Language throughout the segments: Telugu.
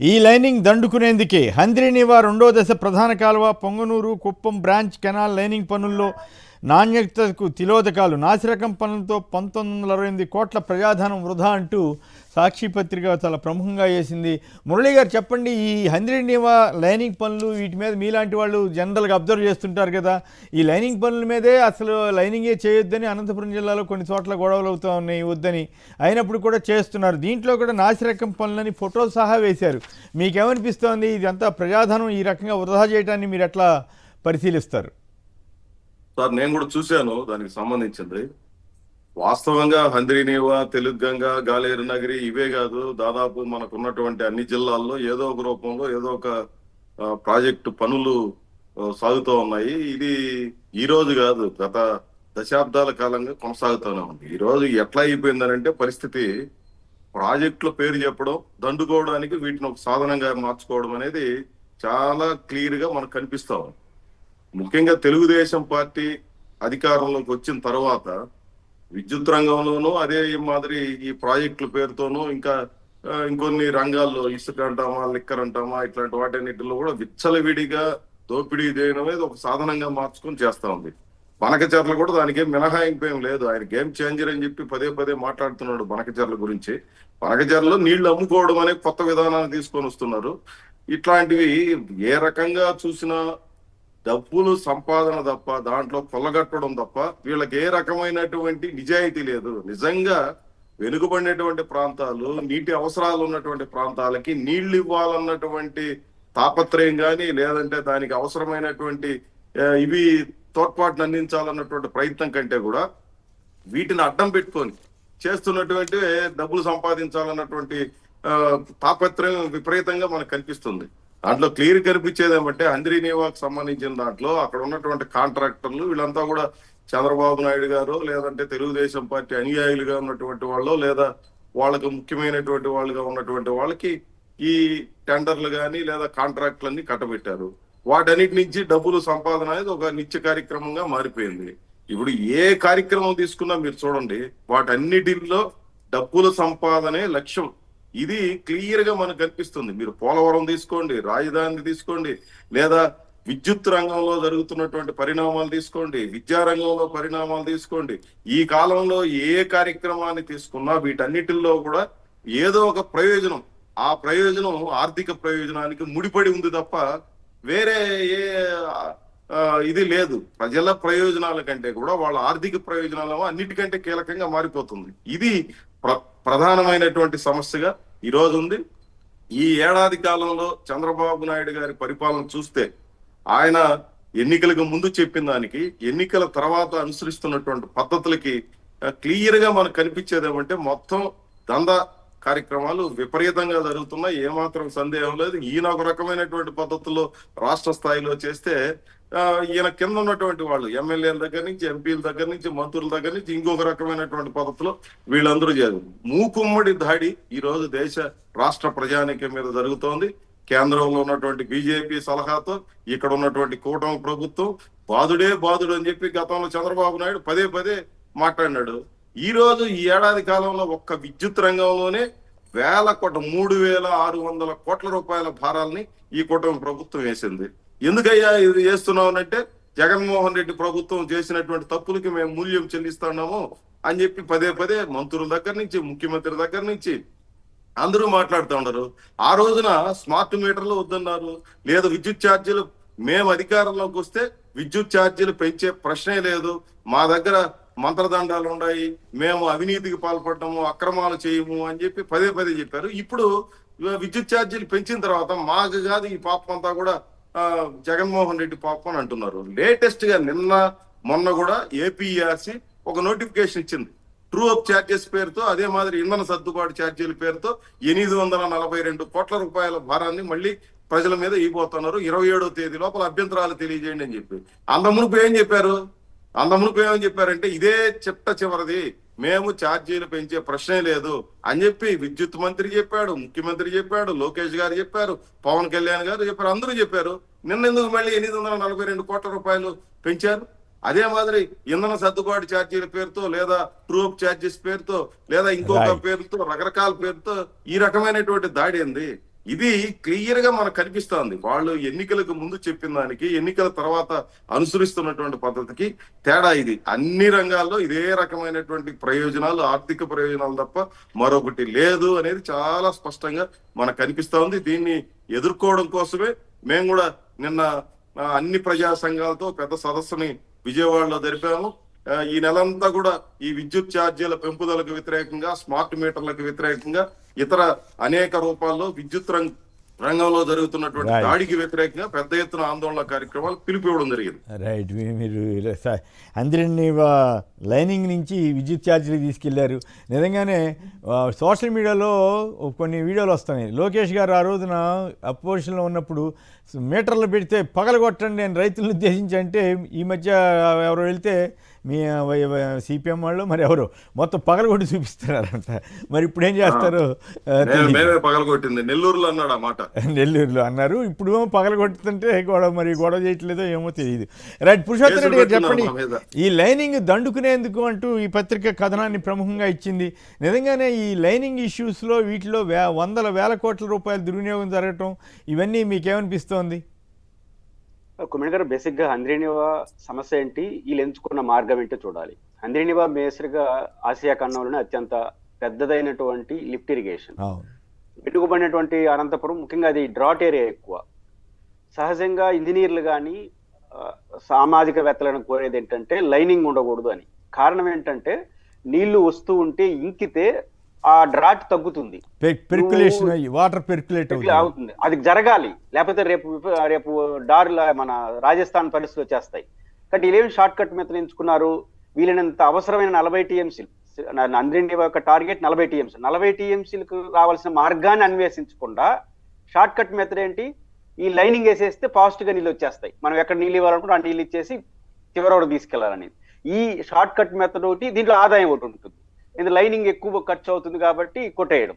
ఈ లైనింగ్ దండుకునేందుకే హంద్రీనివా రెండో దశ ప్రధాన కాలువ Punganur Kuppam branch canal lining పనుల్లో నాణ్యతకు తిలోదకాలు, నాసిరకం పనులతో 1968 కోట్ల ప్రజాధనం వృధా అంటూ సాక్షి పత్రిక చాలా ప్రముఖంగా వేసింది. మురళీ గారు చెప్పండి, ఈ హంద్రీనివా లైనింగ్ పనులు వీటి మీద మీలాంటి వాళ్ళు జనరల్గా అబ్జర్వ్ చేస్తుంటారు కదా, ఈ లైనింగ్ పనుల మీదే అసలు లైనింగే చేయొద్దని అనంతపురం జిల్లాలో కొన్ని చోట్ల గొడవలు అవుతూ ఉన్నాయి, వద్దని అయినప్పుడు కూడా చేస్తున్నారు. దీంట్లో కూడా నాసిరకం పనులని ఫోటో సహా వేశారు. మీకేమనిపిస్తోంది, ఇదంతా ప్రజాధనం ఈ రకంగా వృధా చేయడాన్ని మీరు ఎట్లా పరిశీలిస్తారు? సార్, నేను కూడా చూశాను దానికి సంబంధించింది. వాస్తవంగా హంద్రీనివా, తెలుగంగ, గాలేరు నగరి ఇవే కాదు, దాదాపు మనకు ఉన్నటువంటి అన్ని జిల్లాల్లో ఏదో ఒక రూపంలో ఏదో ఒక ప్రాజెక్టు పనులు సాగుతూ ఉన్నాయి. ఇది ఈ రోజు కాదు, గత దశాబ్దాల కాలంగా కొనసాగుతూనే ఉంది. ఈ రోజు ఎట్లా అయిపోయిందనంటే పరిస్థితి, ప్రాజెక్టుల పేరు చెప్పడం, దండుకోవడానికి వీటిని ఒక సాధనంగా మార్చుకోవడం అనేది చాలా క్లియర్ గా మనకు కనిపిస్తా ఉంది. ముఖ్యంగా తెలుగుదేశం పార్టీ అధికారంలోకి వచ్చిన తర్వాత విద్యుత్ రంగంలోనూ అదే మాదిరి ఈ ప్రాజెక్టుల పేరుతోనూ ఇంకా ఇంకొన్ని రంగాల్లో ఇసుక అంటామా, లిక్కర్ అంటామా, ఇట్లాంటి వాటన్నిటిలో కూడా విచ్చలవిడిగా దోపిడీ చేయడం అనేది ఒక సాధనంగా మార్చుకొని చేస్తా ఉంది. బనకచర్ల కూడా దానికి ఏం మినహాయింపు ఏం లేదు. ఆయన గేమ్ చేంజర్ అని చెప్పి పదే పదే మాట్లాడుతున్నాడు బనకచర్ల గురించి. బనకచర్లలో నీళ్లు అమ్ముకోవడం అనే కొత్త విధానాన్ని తీసుకొని వస్తున్నారు. ఇట్లాంటివి ఏ రకంగా చూసినా డబ్బులు సంపాదన తప్ప, దాంట్లో కొల్లగట్టడం తప్ప వీళ్ళకి ఏ రకమైనటువంటి నిజాయితీ లేదు. నిజంగా వెనుకబడినటువంటి ప్రాంతాలు, నీటి అవసరాలు ఉన్నటువంటి ప్రాంతాలకి నీళ్లు ఇవ్వాలన్నటువంటి తాపత్రయం కానీ, లేదంటే దానికి అవసరమైనటువంటి ఇవి తోడ్పాటును అందించాలన్నటువంటి ప్రయత్నం కంటే కూడా వీటిని అడ్డం పెట్టుకొని చేస్తున్నటువంటి డబ్బులు సంపాదించాలన్నటువంటి తాపత్రయం విపరీతంగా మనకు కనిపిస్తుంది. దాంట్లో క్లియర్ కనిపించేది ఏమంటే హంద్రీనివాకు సంబంధించిన దాంట్లో అక్కడ ఉన్నటువంటి కాంట్రాక్టర్లు వీళ్ళంతా కూడా చంద్రబాబు నాయుడు గారు, లేదంటే తెలుగుదేశం పార్టీ అనుయాయులుగా ఉన్నటువంటి వాళ్ళు, లేదా వాళ్ళకు ముఖ్యమైనటువంటి వాళ్ళుగా ఉన్నటువంటి వాళ్ళకి ఈ టెండర్లు కానీ లేదా కాంట్రాక్టులన్నీ కట్టబెట్టారు. వాటన్నిటి నుంచి డబ్బులు సంపాదన అనేది ఒక నిత్య కార్యక్రమంగా మారిపోయింది. ఇప్పుడు ఏ కార్యక్రమం తీసుకున్నా మీరు చూడండి, వాటన్నిటిలో డబ్బుల సంపాదనే లక్ష్యం. ఇది క్లియర్ గా మనకు కనిపిస్తుంది. మీరు పోలవరం తీసుకోండి, రాజధాని తీసుకోండి, లేదా విద్యుత్ రంగంలో జరుగుతున్నటువంటి పరిణామాలు తీసుకోండి, విద్యా రంగంలో పరిణామాలు తీసుకోండి. ఈ కాలంలో ఏ కార్యక్రమాన్ని తీసుకున్నా వీటన్నిటిల్లో కూడా ఏదో ఒక ప్రయోజనం, ఆ ప్రయోజనం ఆర్థిక ప్రయోజనానికి ముడిపడి ఉంది తప్ప వేరే ఏ ఇది లేదు. ప్రజల ప్రయోజనాల కంటే కూడా వాళ్ళ ఆర్థిక ప్రయోజనాలు అన్నిటికంటే కీలకంగా మారిపోతుంది. ఇది ప్రధానమైనటువంటి సమస్యగా ఈ రోజు ఉంది. ఈ ఏడాది కాలంలో చంద్రబాబు నాయుడు గారి పరిపాలన చూస్తే, ఆయన ఎన్నికలకు ముందు చెప్పిన దానికి, ఎన్నికల తర్వాత అనుసరిస్తున్నటువంటి పద్ధతులకి క్లియర్ గా మనకు కనిపించేది ఏమంటే మొత్తం దందా కార్యక్రమాలు విపరీతంగా జరుగుతున్నాయి. ఏమాత్రం సందేహం లేదు. ఈయన ఒక రకమైనటువంటి పద్ధతుల్లో రాష్ట్ర స్థాయిలో చేస్తే, ఈయన కింద ఉన్నటువంటి వాళ్ళు ఎమ్మెల్యేల దగ్గర నుంచి, ఎంపీల దగ్గర నుంచి, మంత్రుల దగ్గర నుంచి ఇంకొక రకమైనటువంటి పద్ధతిలో వీళ్ళందరూ చేయాలి. మూకుమ్మడి దాడి ఈ రోజు దేశ రాష్ట్ర ప్రజానీకం మీద జరుగుతోంది. కేంద్రంలో ఉన్నటువంటి బీజేపీ సలహాతో ఇక్కడ ఉన్నటువంటి కూటమి ప్రభుత్వం బాధుడే బాధుడు అని చెప్పి గతంలో చంద్రబాబు నాయుడు పదే పదే మాట్లాడినాడు. ఈ రోజు ఈ ఏడాది కాలంలో ఒక్క విద్యుత్ రంగంలోనే 3,600 కోట్ల రూపాయల భారాల్ని ఈ కూటమి ప్రభుత్వం వేసింది. ఎందుకయ్యా ఇది చేస్తున్నామనంటే, జగన్మోహన్ రెడ్డి ప్రభుత్వం చేసినటువంటి తప్పులకి మేము మూల్యం చెల్లిస్తున్నాము అని చెప్పి పదే పదే మంత్రుల దగ్గర నుంచి, ముఖ్యమంత్రి దగ్గర నుంచి అందరూ మాట్లాడుతూ ఉన్నారు. ఆ రోజున స్మార్ట్ మీటర్లు వద్దన్నారు, లేదు విద్యుత్ ఛార్జీలు, మేము అధికారంలోకి వస్తే విద్యుత్ ఛార్జీలు పెంచే ప్రశ్నే లేదు, మా దగ్గర మంత్రదండాలు ఉన్నాయి, మేము అవినీతికి పాల్పడము, అక్రమాలు చేయము అని చెప్పి పదే పదే చెప్పారు. ఇప్పుడు విద్యుత్ ఛార్జీలు పెంచిన తర్వాత మాకు కాదు ఈ పాపం అంతా కూడా జగన్మోహన్ రెడ్డి పాపం అని అంటున్నారు. లేటెస్ట్ గా నిన్న మొన్న కూడా ఏపీఆర్సీ ఒక నోటిఫికేషన్ ఇచ్చింది. ట్రూ అప్ ఛార్జెస్ పేరుతో, అదే మాదిరి ఇంధన సర్దుబాటు ఛార్జీల పేరుతో 842 కోట్ల రూపాయల భారాన్ని మళ్ళీ ప్రజల మీద ఇవ్వబోతున్నారు. 27వ తేదీ లోపల అభ్యంతరాలు తెలియజేయండి అని చెప్పి. అంతమునుపు ఏమని చెప్పారంటే, ఇదే చివరిది, మేము ఛార్జీలు పెంచే ప్రశ్నే లేదు అని చెప్పి విద్యుత్ మంత్రి చెప్పాడు, ముఖ్యమంత్రి చెప్పాడు, లోకేష్ గారు చెప్పారు, పవన్ కళ్యాణ్ గారు చెప్పారు, అందరూ చెప్పారు. నిన్నెందుకు మళ్ళీ 842 కోట్ల రూపాయలు పెంచారు? అదే మాదిరి ఇంధన సర్దుబాటు ఛార్జీల పేరుతో, లేదా ట్రూ అప్ ఛార్జెస్ పేరుతో, లేదా ఇంకొక పేరుతో, రకరకాల పేరుతో ఈ రకమైనటువంటి దాడి ఏంది? ఇది క్లియర్ గా మనకు కనిపిస్తోంది. వాళ్ళు ఎన్నికలకు ముందు చెప్పిన దానికి ఎన్నికల తర్వాత అనుసరిస్తున్నటువంటి పద్ధతికి తేడా ఇది. అన్ని రంగాల్లో ఇదే రకమైనటువంటి ప్రయోజనాలు, ఆర్థిక ప్రయోజనాలు తప్ప మరొకటి లేదు అనేది చాలా స్పష్టంగా మనకు కనిపిస్తా ఉంది. దీన్ని ఎదుర్కోవడం కోసమే మేము కూడా నిన్న అన్ని ప్రజా సంఘాలతో పెద్ద సదస్సుని విజయవాడలో జరిపాము. ఈ నెలంతా కూడా ఈ విద్యుత్ ఛార్జీల పెంపుదలకు వ్యతిరేకంగా, స్మార్ట్ మీటర్లకు వ్యతిరేకంగా, ఇతర అనేక రూపాల్లో విద్యుత్ రంగంలో జరుగుతున్నటువంటి దాడికి వ్యతిరేకంగా పెద్ద ఎత్తున ఆందోళన కార్యక్రమాలు పిలిపివ్వడం జరిగింది. రైట్. మీరు అందరినీ లైనింగ్ నుంచి విద్యుత్ ఛార్జీలు తీసుకెళ్లారు. నిజంగానే సోషల్ మీడియాలో కొన్ని వీడియోలు వస్తున్నాయి. లోకేష్ గారు ఆ రోజున అపోజిషన్లో ఉన్నప్పుడు మీటర్లు పెడితే పగలగొట్టండి నేను రైతులను ఉద్దేశించి అంటే, ఈ మధ్య ఎవరో వెళ్తే మీ సిపిఎం వాళ్ళు మరి ఎవరు మొత్తం పగలగొట్టి చూపిస్తున్నారంట. మరి ఇప్పుడు ఏం చేస్తారు? పగలగొట్టింది నెల్లూరులో అన్నాడు ఆ మాట. నెల్లూరులో అన్నారు. ఇప్పుడు పగలగొట్టుతుంటే గొడవ చేయట్లేదో ఏమో తెలియదు. రైట్. పురుషోత్తమ రెడ్డి గారు చెప్పండి, ఈ లైనింగ్ దండుకునేందుకు అంటూ ఈ పత్రిక కథనాన్ని ప్రముఖంగా ఇచ్చింది. నిజంగానే ఈ లైనింగ్ ఇష్యూస్లో వీటిలో వందల వేల కోట్ల రూపాయల దుర్వినియోగం జరగటం ఇవన్నీ మీకేమనిపిస్తోంది? కుమిణ్ గారు, బేసిక్ గా హంద్రీనివా సమస్య ఏంటి, వీళ్ళు ఎంచుకున్న మార్గం ఏంటో చూడాలి. హంద్రీనివా బేసిక్గా ఆసియా ఖండంలోనే అత్యంత పెద్దదైనటువంటి లిఫ్ట్ ఇరిగేషన్. వెనుకబడినటువంటి అనంతపురం, ముఖ్యంగా అది డ్రాట్ ఏరియా ఎక్కువ. సహజంగా ఇంజనీర్లు కానీ సామాజికవేత్తలను కోరేది ఏంటంటే లైనింగ్ ఉండకూడదు అని. కారణం ఏంటంటే నీళ్లు వస్తూ ఉంటే ఇంకితే ఆ డ్రాట్ తగ్గుతుంది, వాటర్ పెర్కులేట్ అవుతుంది. అది జరగాలి, లేకపోతే రేపు డార్ల మన రాజస్థాన్ పరిస్థితులు వచ్చేస్తాయి. కాబట్టి వీళ్ళేమి షార్ట్ కట్ మెథడ్ ఎంచుకున్నారు. వీళ్ళనంత అవసరమైన 40 టీఎంసీలు, హంద్రీనివా యొక్క టార్గెట్ 40 టీఎంసీ. 40 టీఎంసీలకు రావాల్సిన మార్గాన్ని అన్వేషించకుండా షార్ట్ కట్ మెథడ్ ఏంటి, ఈ లైనింగ్ వేసేస్తే ఫాస్ట్ గా నీళ్ళు వచ్చేస్తాయి, మనం ఎక్కడ నీళ్ళు ఇవ్వాలనుకుంటే ఆ నీళ్ళు ఇచ్చేసి చివరి వరకు తీసుకెళ్లాలని. ఈ షార్ట్ కట్ మెథడ్ ఒకటి, దీంట్లో ఆదాయం ఒకటి ఉంటుంది. ఇది లైనింగ్ ఎక్కువ ఖర్చు అవుతుంది కాబట్టి కొట్టేయడం,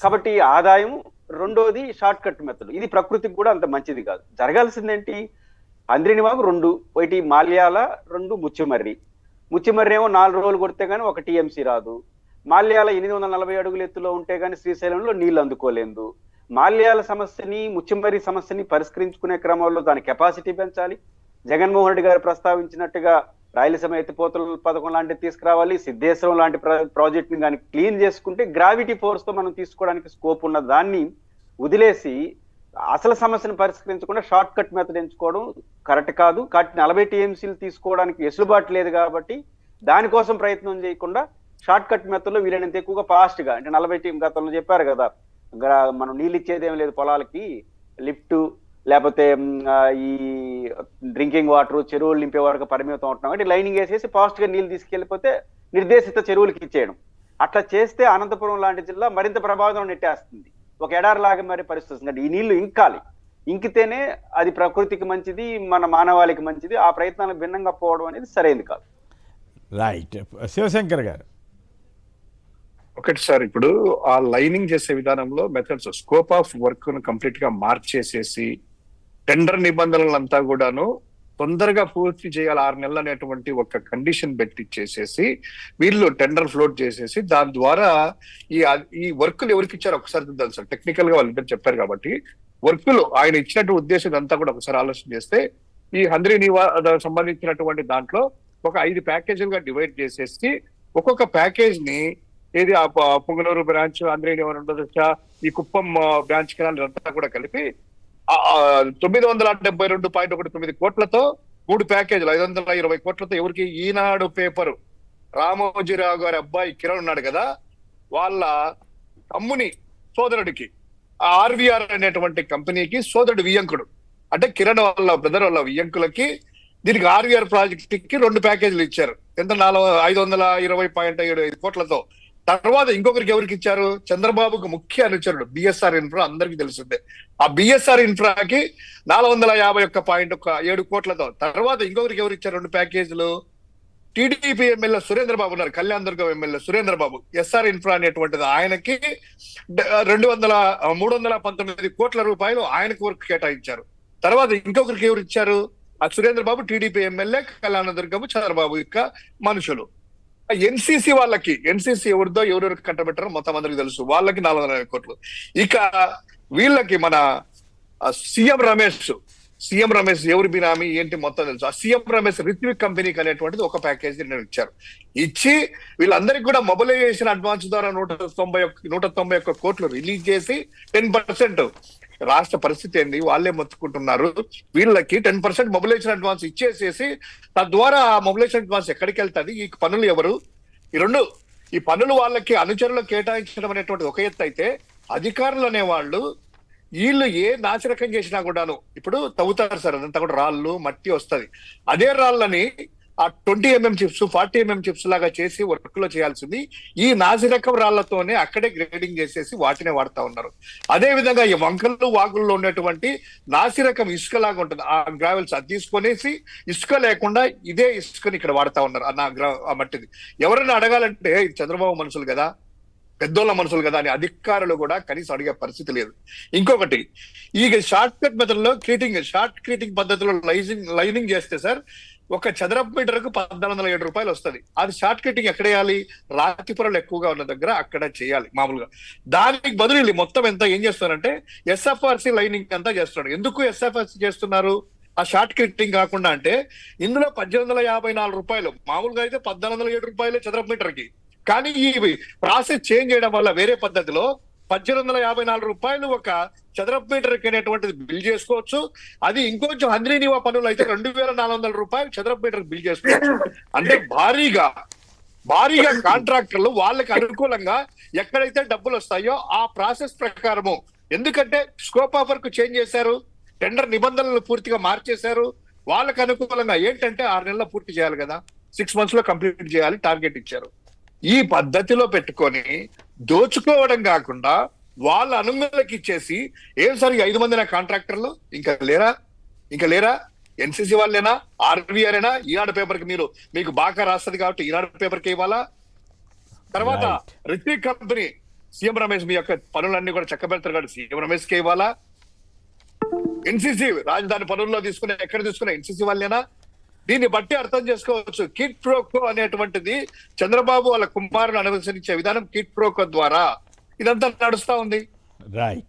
కాబట్టి ఆదాయం. రెండోది షార్ట్ కట్ మెథడ్, ఇది ప్రకృతికి కూడా అంత మంచిది కాదు. జరగాల్సిందేంటి, హంద్రీనివాకు 2, ఒకటి మాల్యాల, 2 ముచ్చిమర్రి. ముచ్చిమర్రి ఏమో 4 రోజులు కొడితే గానీ 1 టీఎంసీ రాదు. మాల్యాల 840 అడుగుల ఎత్తులో ఉంటే గానీ శ్రీశైలంలో నీళ్లు అందుకోలేదు. మాల్యాల సమస్యని, ముచ్చిమర్రి సమస్యని పరిష్కరించుకునే క్రమంలో దాని కెపాసిటీ పెంచాలి. జగన్మోహన్ రెడ్డి గారు ప్రస్తావించినట్టుగా రాయలసీమ ఎత్తిపోతల పథకం లాంటివి తీసుకురావాలి. సిద్ధేశ్వరం లాంటి ప్రాజెక్ట్ ని కానీ క్లీన్ చేసుకుంటే గ్రావిటీ ఫోర్స్ తో మనం తీసుకోవడానికి స్కోప్ ఉన్న దాన్ని వదిలేసి అసలు సమస్యను పరిష్కరించకుండా షార్ట్ కట్ మెథడ్ ఎంచుకోవడం కరెక్ట్ కాదు. కాబట్టి 40 టీఎంసీలు తీసుకోవడానికి వెసులుబాటు లేదు కాబట్టి దానికోసం ప్రయత్నం చేయకుండా షార్ట్ కట్ మెథడ్ లో వీలైనంత ఎక్కువగా ఫాస్ట్ గా, అంటే 40 గతంలో చెప్పారు కదా, మనం నీళ్ళు ఇచ్చేది ఏం లేదు పొలాలకి, లిఫ్ట్ లేకపోతే ఈ డ్రింకింగ్ వాటర్ చెరువులు నింపే వరకు పరిమితం అవుతున్నాం కాబట్టి లైనింగ్ వేసేసి ఫాస్ట్ గా నీళ్ళు తీసుకెళ్లిపోతే నిర్దేశిత చెరువులకి ఇచ్చేయడం. అట్లా చేస్తే అనంతపురం లాంటి జిల్లా మరింత ప్రభావితం నెట్టేస్తుంది, ఒక ఎడారిలాగా మరి పరిస్థితి. అంటే ఈ నీళ్లు ఇంకాలి, ఇంకితేనే అది ప్రకృతికి మంచిది, మన మానవాళికి మంచిది. ఆ ప్రయత్నాలకు భిన్నంగా పోవడం అనేది సరైనది కాదు. రైట్. శివశంకర్ గారు, ఒకటి సార్, ఇప్పుడు ఆ లైనింగ్ చేసే విధానంలో మెథడ్స్, స్కోప్ ఆఫ్ వర్క్ ను కంప్లీట్ గా మార్చేసేసి టెండర్ నిబంధనలంతా కూడాను తొందరగా పూర్తి చేయాలి 6 నెలలు అనేటువంటి ఒక కండిషన్ పెట్టించేసేసి వీళ్ళు టెండర్ ఫ్లోట్ చేసేసి దాని ద్వారా ఈ వర్కులు ఎవరికి ఇచ్చారో ఒకసారి చూద్దాం సార్. టెక్నికల్ గా వాళ్ళు చెప్పారు కాబట్టి వర్కులు ఆయన ఇచ్చినట్టు ఉద్దేశం అంతా కూడా ఒకసారి ఆలోచన చేస్తే ఈ హంద్రీనివా సంబంధించినటువంటి దాంట్లో ఒక 5 ప్యాకేజీలుగా డివైడ్ చేసేసి ఒక్కొక్క ప్యాకేజ్ ని ఏది పొంగనూరు బ్రాంచ్, హంద్రీనివా 2వ దశ, ఈ కుప్పం బ్రాంచ్ కెనాల్ అంతా కూడా కలిపి 972.19 కోట్లతో 3 ప్యాకేజీలు 520 కోట్లతో ఎవరికి, ఈనాడు పేపరు రామోజీరావు గారి అబ్బాయి కిరణ్ ఉన్నాడు కదా, వాళ్ళ తమ్ముని సోదరుడికి ఆర్వీఆర్ అనేటువంటి కంపెనీకి సోదరుడు వియ్యంకుడు, అంటే కిరణ్ వాళ్ళ బ్రదర్ వాళ్ళ వియ్యంకులకి దీనికి ఆర్వీఆర్ ప్రాజెక్ట్ కి 2 ప్యాకేజీలు ఇచ్చారు. ఎంత 520.75 కోట్లతో. తర్వాత ఇంకొకరికి ఎవరికి ఇచ్చారు, చంద్రబాబుకు ముఖ్య అనుచరుడు బిఎస్ఆర్ ఇన్ఫ్రా, అందరికీ తెలిసిందే. ఆ బిఎస్ఆర్ ఇన్ఫ్రాకి 451.7 కోట్లతో. తర్వాత ఇంకొకరికి ఎవరు ఇచ్చారు 2 ప్యాకేజీలు, టీడీపీ ఎమ్మెల్యే సురేంద్రబాబు ఉన్నారు, కళ్యాణ్ దుర్గం ఎమ్మెల్యే సురేంద్రబాబు, ఎస్ఆర్ ఇన్ఫ్రా అనేటువంటిది ఆయనకి 319 కోట్ల రూపాయలు ఆయనకు వర్క్ కేటాయించారు. తర్వాత ఇంకొకరికి ఎవరు ఇచ్చారు, ఆ సురేంద్రబాబు టీడీపీ ఎమ్మెల్యే, కళ్యాణ దుర్గము చంద్రబాబు యొక్క మనుషులు. ఎన్సీసీ వాళ్ళకి, ఎన్సీసీ ఎవరిదో ఎవరెవరికి కట్టబెట్టారో మొత్తం అందరికి తెలుసు, వాళ్ళకి 420 కోట్లు. ఇక వీళ్ళకి మన సీఎం రమేష్ ఎవరి బినామీ ఏంటి మొత్తం తెలుసు. ఆ సీఎం రమేష్ రిత్విక్ కంపెనీకి అనేటువంటిది ఒక ప్యాకేజ్ నేను ఇచ్చారు. ఇచ్చి వీళ్ళందరికీ కూడా మొబిలైజేషన్ అడ్వాన్స్ ద్వారా 191 కోట్లు రిలీజ్ చేసి 10% రాష్ట్ర పరిస్థితి ఏంది, వాళ్ళే మొత్తుకుంటున్నారు. వీళ్ళకి 10% మొబిలైజేషన్ అడ్వాన్స్ ఇచ్చేసేసి తద్వారా ఆ మొబిలైజేషన్ అడ్వాన్స్ ఎక్కడికి వెళ్తుంది, ఈ పనులు ఎవరు, ఈ పనులు వాళ్ళకి అనుచరులు కేటాయించడం అనేటువంటి ఒక ఎత్తు అయితే, అధికారులు అనేవాళ్ళు వీళ్ళు ఏ నాశరకం చేసినా కూడాను ఇప్పుడు తవ్వుతారు సార్, అదంతా కూడా రాళ్ళు మట్టి వస్తది. అదే రాళ్ళని ఆ 20 mm చిప్స్ 40 mm చిప్స్ లాగా చేసి వర్క్ లో చేయాల్సింది ఈ నాసిరకం రాళ్లతోనే అక్కడే గ్రేడింగ్ చేసేసి వాటినే వాడుతా ఉన్నారు. అదే విధంగా ఈ వంకలు వాగుల్లో ఉన్నటువంటి నాసిరకం ఇసుక లాగా ఉంటుంది, ఆ గ్రావెల్స్ అది తీసుకొనేసి ఇసుక లేకుండా ఇదే ఇసుకని ఇక్కడ వాడుతా ఉన్నారు. ఆ మట్టిది ఎవరైనా అడగాలంటే ఇది చంద్రబాబు మనుషులు కదా, పెద్దోళ్ళ మనుషులు కదా అని అధికారులు కూడా కనీసం అడిగే పరిస్థితి లేదు. ఇంకొకటి, ఈ షార్ట్ కట్ మెథడ్ లో షార్ట్ క్రీటింగ్ పద్ధతిలో లైనింగ్ చేస్తే సార్ ఒక చదరపు మీటర్కు 1407 రూపాయలు వస్తుంది. అది షార్ట్ కటింగ్ ఎక్కడ వేయాలి, రాతి పొరలు ఎక్కువగా ఉన్న దగ్గర అక్కడ చేయాలి మామూలుగా. దానికి బదులు మొత్తం ఎంత ఏం చేస్తారంటే SFRC లైనింగ్ అంతా చేస్తున్నాడు. ఎందుకు SFRC చేస్తున్నారు ఆ షార్ట్ కటింగ్ కాకుండా అంటే, ఇందులో 1854 రూపాయలు, మామూలుగా అయితే 1407 రూపాయలే చదరపు మీటర్ కి. కానీ ఈ ప్రాసెస్ చేంజ్ చేయడం వల్ల వేరే పద్ధతిలో 1854 రూపాయలు ఒక చదరపు మీటర్ అనేటువంటిది బిల్ చేసుకోవచ్చు. అది ఇంకొంచెం హంద్రీనివా పనులు అయితే 2400 రూపాయలు చదరపు మీటర్ బిల్ చేసుకోవచ్చు. అంటే భారీగా కాంట్రాక్టర్లు వాళ్ళకి అనుకూలంగా ఎక్కడైతే డబ్బులు వస్తాయో ఆ ప్రాసెస్ ప్రకారము, ఎందుకంటే స్కోప్ ఆఫ్ వర్క్ చేంజ్ చేశారు, టెండర్ నిబంధనలు పూర్తిగా మార్చేశారు. వాళ్ళకి అనుకూలంగా ఏంటంటే 6 నెలల్లో పూర్తి చేయాలి కదా, 6 months లో కంప్లీట్ చేయాలి టార్గెట్ ఇచ్చారు. ఈ పద్ధతిలో పెట్టుకొని దోచుకోవడం కాకుండా వాళ్ళ అనుమతులకు ఇచ్చేసి, ఏం సార్ 5 మంది కాంట్రాక్టర్లు ఇంకా లేరా ఎన్సీసీ వాళ్ళేనా, ఆర్వీఆర్ఏనా, ఈనాడు పేపర్ కి మీకు బాగా రాస్తుంది కాబట్టి ఈనాడు పేపర్ కి ఇవ్వాలా? తర్వాత రిత్విక్ కంపెనీ సీఎం రమేష్ మీ యొక్క పనులన్నీ కూడా చక్కబెడతారు కాబట్టి సీఎం రమేష్ కి ఇవ్వాలా? ఎన్సీసీ రాజధాని పనుల్లో ఎక్కడ తీసుకున్న ఎన్సీసీ వాళ్ళేనా? దీన్ని బట్టి అర్థం చేసుకోవచ్చు కిడ్ ప్రోకో అనేటువంటిది చంద్రబాబు వాళ్ళ కుమారులు అనుసరించే విధానం కిడ్ ప్రోకో ద్వారా ఇదంతా నడుస్తా ఉంది. రైట్.